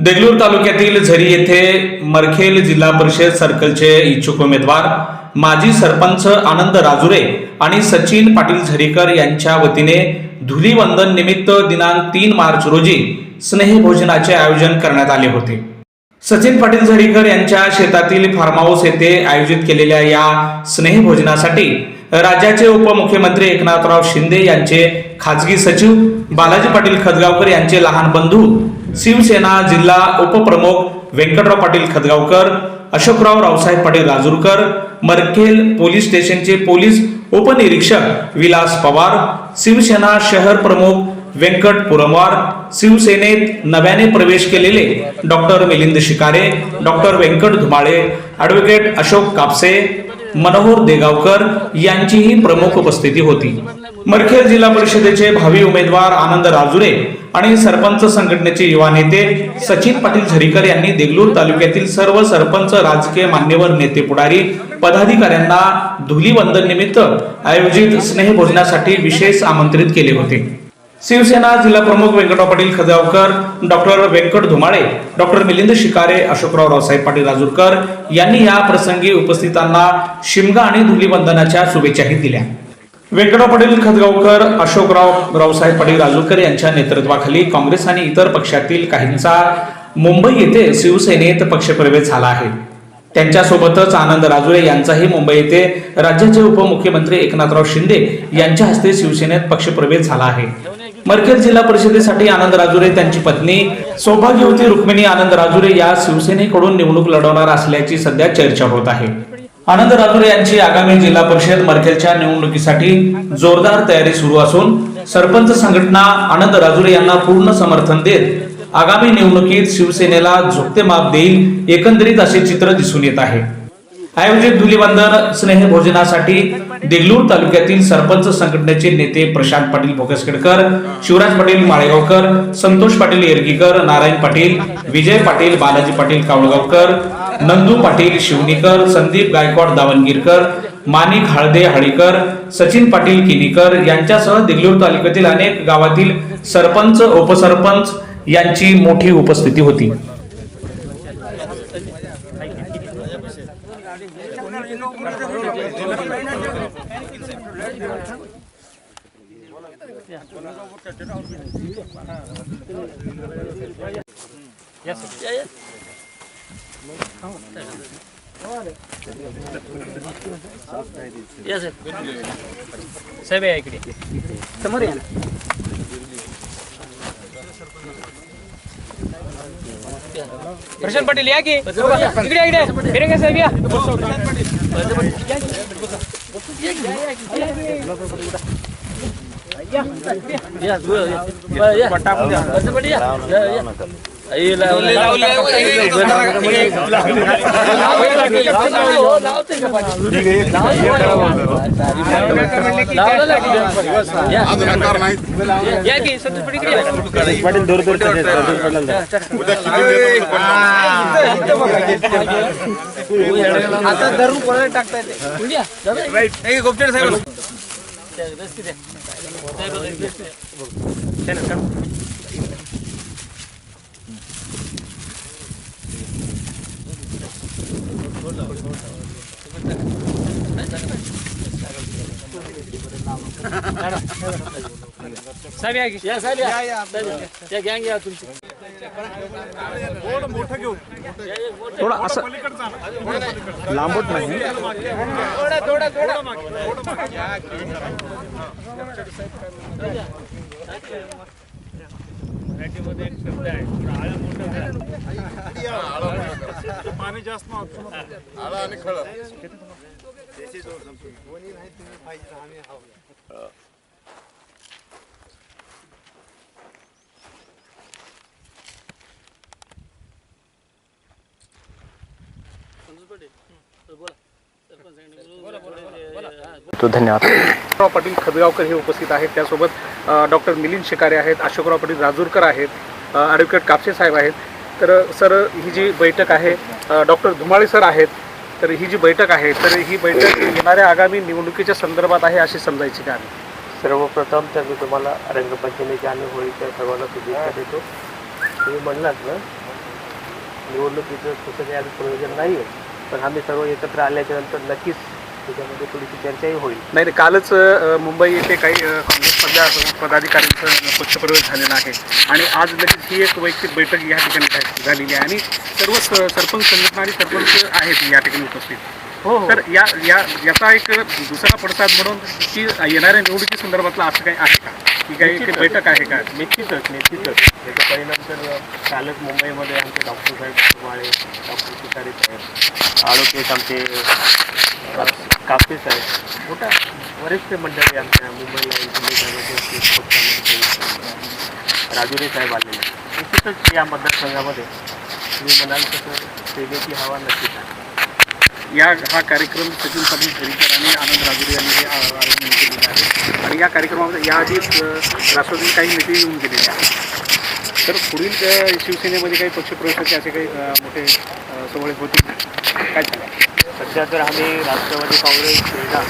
देगलूर तालुक्यातील झरी येथे मरखेल जिल्हा परिषद सर्कलचे इच्छुक उमेदवार माजी सरपंच आनंद राजुरे आणि सचिन पाटील झरीकर यांच्या वतीने धुलीवंदन निमित्त दिनांक 3 मार्च रोजी स्नेहभोजनाचे आयोजन करण्यात आले होते। सचिन पाटील झरीकर यांच्या शेतातील फार्म हाऊस येथे आयोजित केलेल्या या स्नेहभोजनासाठी राज्याचे उपमुख्यमंत्री एकनाथराव शिंदे यांचे खासगी सचिव बालाजी पाटील खदगावकर यांचे लहान बंधू, शिवसेना जिल्हा उपप्रमुख व्यंकटराव पाटील खदगावकर, अशोकराव रावसाहेब पाटील राजूरकर, मरखेल पोलीस स्टेशनचे पोलीस उपनिरीक्षक विलास पवार, शिवसेना शहर प्रमुख व्यंकट पुरमवार, शिवसेनेत नव्याने प्रवेश केलेले doctor Milind शिकारे, doctor Venkat Dhumale, advocate Ashok Kapse, Manohar Degaonkar यांचीही प्रमुख उपस्थिती होती। मरखेल जिल्हा परिषदेचे भावी उमेदवार आनंद राजुरे आणि सरपंच संघटनेचे युवा नेते सचिन पाटील झरीकर यांनी देगलूर तालुक्यातील सर्व सरपंच, राजकीय मान्यवर, नेते, पुढारी, पदाधिकाऱ्यांना धुलीवंदन निमित्त आयोजित स्नेहभोजनासाठी विशेष आमंत्रित केले होते। शिवसेना जिल्हा प्रमुख व्यंकटराव पाटील खदगावकर, डॉक्टर व्यंकट धुमाळे, डॉक्टर मिलिंद शिकारे, अशोकराव रावसाहेब पाटील राजूरकर यांनी या प्रसंगी उपस्थितांना शिमगा आणि धुलीवंदनाच्या शुभेच्छाही दिल्या। व्यंकटराव पाटील खदगावकर, अशोकराव रावसाहेब पाटील राजूरकर यांच्या नेतृत्वाखाली काँग्रेस आणि इतर पक्षातील काहींचा मुंबई येथे शिवसेनेत पक्षप्रवेश झाला आहे। त्यांच्यासोबतच आनंद राजुरे यांचाही मुंबई येथे राज्याचे उपमुख्यमंत्री एकनाथराव शिंदे यांच्या हस्ते शिवसेनेत पक्षप्रवेश झाला आहे। मरखेल जिल्हा परिषदेसाठी आनंद राजुरे, त्यांची पत्नी सौभाग्यवती रुक्मिणी आनंद राजुरे या शिवसेनेकडून निवडणूक लढवणार असल्याची सध्या चर्चा होत आहे। आनंद राजुरे यांची आगामी जिल्हा परिषद मरखेलच्या निवडणुकीसाठी जोरदार तयारी सुरू असून सरपंच संघटना आनंद राजुरे यांना पूर्ण समर्थन देत आगामी निवडणुकीत शिवसेनेला झुकते माप देईल, एकंदरीत असे चित्र दिसून येत आहे। आयोजित धुलीवंदन स्नेहभोजनासाठी देगलूर तालुक्यातील सरपंच संघटनेचे नेते प्रशांत पाटील भोकसखेडकर, शिवराज पाटील माळेगावकर, संतोष पाटील येरगीकर, नारायण पाटील, विजय पाटील, बालाजी पाटील कावळगावकर, नंदू पाटील शिवनीकर, संदीप गायकवाड दावणगिरकर, माणिक हळदे हळीकर, सचिन पाटील किनीकर यांच्यासह देगलूर तालुक्यातील अनेक गावातील सरपंच, उपसरपंच यांची मोठी उपस्थिती होती। साहेब या इकडे समोर या ना। प्रशांत पाटील या की इकडे इकडे फिरेंगे साहेब या। आता धरून कोणाला टाकता येते गोपचर साहेब साहेब या साहेब या गँग या तुमची मोठं घेऊ थोडा असं लांबत नाही थोडा मराठीमध्ये एक शब्द आहे आळं मोठं पाणी जास्त आळं आणि खळं तो धन्यवाद। पाटील खदगावकर हे उपस्थित आहेत, त्यासोबत डॉक्टर मिलिंद शिकारे आहेत, अशोकराव पाटील राजूरकर आहेत, ॲडव्होकेट कापसे साहेब आहेत। तर सर ही जी बैठक आहे, डॉक्टर धुमाळे सर आहेत, तर ही जी बैठक आहे तर ही बैठक येणाऱ्या आगामी निवडणुकीच्या संदर्भात आहे अशी समजायची का? सर्वप्रथम तर मी तुम्हाला रंगपंचमीच्या आणि होळीच्या सर्वांना शुभेच्छा देतो। तुम्ही म्हणलात ना निवडणुकीचं तसं काही आज प्रयोजन नाही आहे, पण आम्ही सर्व एकत्र आल्याच्या नंतर नक्कीच त्याच्यामध्ये थोडीशी चर्चाही होईल. नाही कालच मुंबई येथे काही काँग्रेसमधल्या पदाधिकाऱ्यांचं पक्षप्रवेश झालेला आहे आणि आज लगेच ही एक वैयक्तिक बैठक या ठिकाणी झालेली आहे आणि सर्व सरपंच संघटना आणि सरपंच आहेत या ठिकाणी उपस्थित. हो तर याचा एक दुसरा पडसाद म्हणून की येणाऱ्या निवडणुकी संदर्भातला असं काही आहे का की काही बैठक आहे का? निश्चितच याचा परिणाम तर कालच मुंबईमध्ये आमचे डॉक्टर साहेब वाळे, डॉक्टर तुषारी साहेब, आळोकेश आमचे कापसे साहेब, मोठा वरिष्ठ मंडळी आमच्या मुंबईला पक्षामध्ये राजुरे साहेब आलेले. निश्चितच या मतदारसंघामध्ये तुम्ही म्हणाल तसं सेवेची हवा नक्कीच आहे. हा कार्यक्रम सचिन पाटील झरीकर आणि आनंद राजुरे यांनी हे आयोजन केलेलं आहे आणि या कार्यक्रमामध्ये याआधीच राष्ट्रवादी काही नेते येऊन गेलेले आहेत. तर पुढील शिवसेनेमध्ये काही पक्षप्रवेशाचे असे काही मोठे सोहळे होतील काय सांगा? सध्या तर आम्ही राष्ट्रवादी काँग्रेस सेना